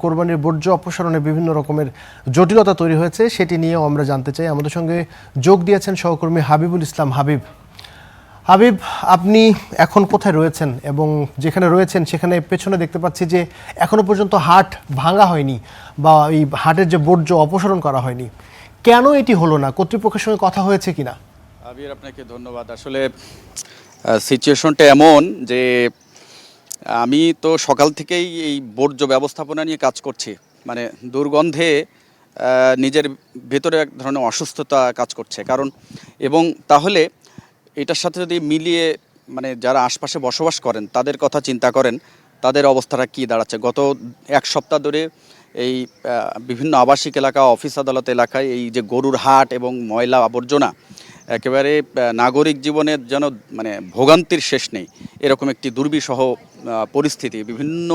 কোরবানির বর্জ্য অপসারণে বিভিন্ন রকমের জটিলতা তৈরি হয়েছে সেটি নিয়েও আমরা জানতে চাই। আমাদের সঙ্গে যোগ দিয়েছেন সহকর্মী হাবিবুল ইসলাম। হাবিব, আপনি এখন কোথায় রয়েছেন এবং যেখানে রয়েছেন সেখানে পেছনে দেখতে পাচ্ছি যে এখনো পর্যন্ত হাট ভাঙা হয়নি বা এই হাটের যে বর্জ্য অপসারণ করা হয়নি, কেন এটি হলো না? কর্তৃপক্ষের সঙ্গে কথা হয়েছে কিনা? আবির, আপনাকে ধন্যবাদ। আসলে সিচুয়েশনটা এমন যে আমি তো সকাল থেকেই এই বর্জ্য ব্যবস্থাপনা নিয়ে কাজ করছি। মানে দুর্গন্ধে নিজের ভেতরে এক ধরনের অসুস্থতা কাজ করছে। কারণ এবং তাহলে এটার সাথে যদি মিলিয়ে মানে যারা আশপাশে বসবাস করেন তাদের কথা চিন্তা করেন, তাদের অবস্থাটা কী দাঁড়াচ্ছে। গত এক সপ্তাহ ধরে এই বিভিন্ন আবাসিক এলাকা, অফিস আদালত এলাকায় এই যে গরুর হাট এবং ময়লা আবর্জনা একেবারে নাগরিক জীবনের যেন মানে ভোগান্তির শেষ নেই, এরকম একটি দুর্বিষহ পরিস্থিতি বিভিন্ন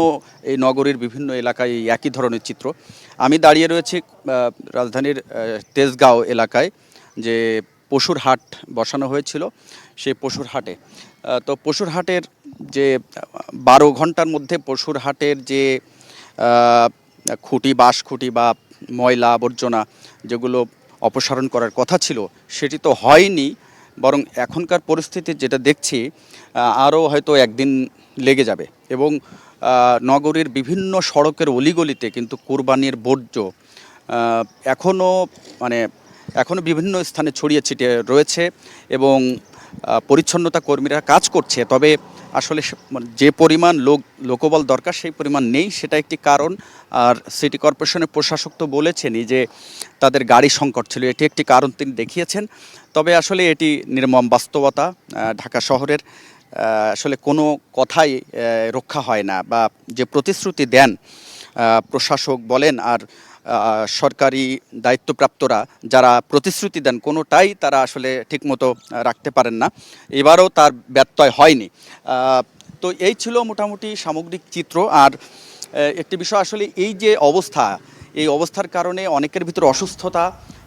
এই নগরীর বিভিন্ন এলাকায় এই একই ধরনের চিত্র। আমি দাঁড়িয়ে রয়েছি রাজধানীর তেজগাঁও এলাকায়, যে পশুর হাট বসানো হয়েছিল সেই পশুর হাটে। তো পশুর হাটের যে 12 ঘন্টার মধ্যে পশুর হাটের যে বাঁশ খুঁটি বা ময়লা আবর্জনা যেগুলো অপসারণ করার কথা ছিল সেটি তো হয়নি, বরং এখনকার পরিস্থিতি যেটা দেখছি আরও হয়তো একদিন লেগে যাবে। এবং নগরীর বিভিন্ন সড়কের অলিগলিতে কিন্তু কোরবানির বর্জ্য এখনও বিভিন্ন স্থানে ছড়িয়ে ছিটিয়ে রয়েছে এবং পরিচ্ছন্নতা কর্মীরা কাজ করছে। তবে আসলে যে পরিমাণ লোকবল দরকার সেই পরিমাণ নেই, সেটা একটি কারণ। আর সিটি কর্পোরেশনের প্রশাসক তো বলেছেনই যে তাদের গাড়ি সংকট ছিল, এটি একটি কারণ তিনি দেখিয়েছেন। তবে আসলে এটি নির্মম বাস্তবতা। ঢাকা শহরের আসলে কোনো কথাই রক্ষা হয় না, বা যে প্রতিশ্রুতি দেন প্রশাসক বলেন আর সরকারি দায়িত্বপ্রাপ্তরা যারা প্রতিশ্রুতি দেন কোনোটাই তারা আসলে ঠিকমতো রাখতে পারেন না। এবারও তার ব্যত্যয় হয়নি। তো এই ছিল মোটামুটি সামগ্রিক চিত্র। আর একটি বিষয়, আসলে এই যে এই অবস্থার কারণে অনেকের ভিতর অসুস্থতা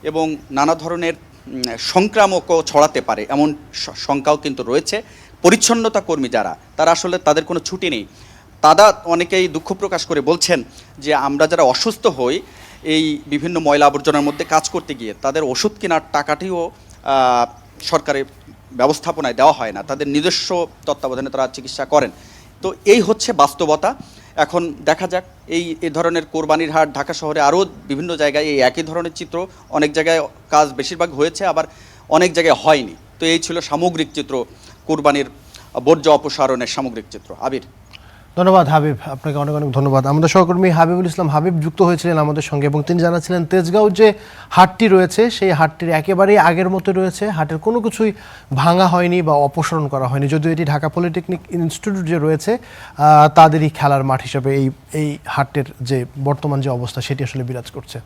এবং নানা ধরনের সংক্রামকও ছড়াতে পারে এমন শঙ্কাও কিন্তু রয়েছে। পরিচ্ছন্নতা কর্মী যারা, তারা আসলে তাদের কোনো ছুটি নেই। তারা অনেকেই দুঃখ প্রকাশ করে বলছেন যে আমরা যারা অসুস্থ হই এই বিভিন্ন ময়লা আবর্জনার মধ্যে কাজ করতে গিয়ে তাদের ওষুধ কেনার টাকাটিও সরকারের ব্যবস্থাপনায় দেওয়া হয় না, তাদের নিজস্ব তত্ত্বাবধানে তারা চিকিৎসা করেন। তো এই হচ্ছে বাস্তবতা। এখন দেখা যাক এই ধরনের কোরবানির হাট ঢাকা শহরে আরও বিভিন্ন জায়গায় এই একই ধরনের চিত্র, অনেক জায়গায় কাজ বেশিরভাগ হয়েছে, আবার অনেক জায়গায় হয়নি। তো এই ছিল সামগ্রিক চিত্র, কোরবানির বর্জ্য অপসারণের সামগ্রিক চিত্র। আবির, ধন্যবাদ হাবিব, আপনাকে অনেক অনেক ধন্যবাদ। আমাদের সহকর্মী হাবিবুল ইসলাম যুক্ত হয়েছিলেন আমাদের সঙ্গে এবং তিনি জানাচ্ছিলেন তেজগাঁও যে হাটটি রয়েছে সেই হাটটির একেবারেই আগের মতো রয়েছে, হাটের কোনো কিছুই ভাঙা হয়নি বা অপসারণ করা হয়নি, যদিও এটি ঢাকা পলিটেকনিক ইনস্টিটিউট যে রয়েছে তাদেরই খেলার মাঠ হিসেবে এই হাটের যে বর্তমান যে অবস্থা সেটি আসলে বিরাজ করছে।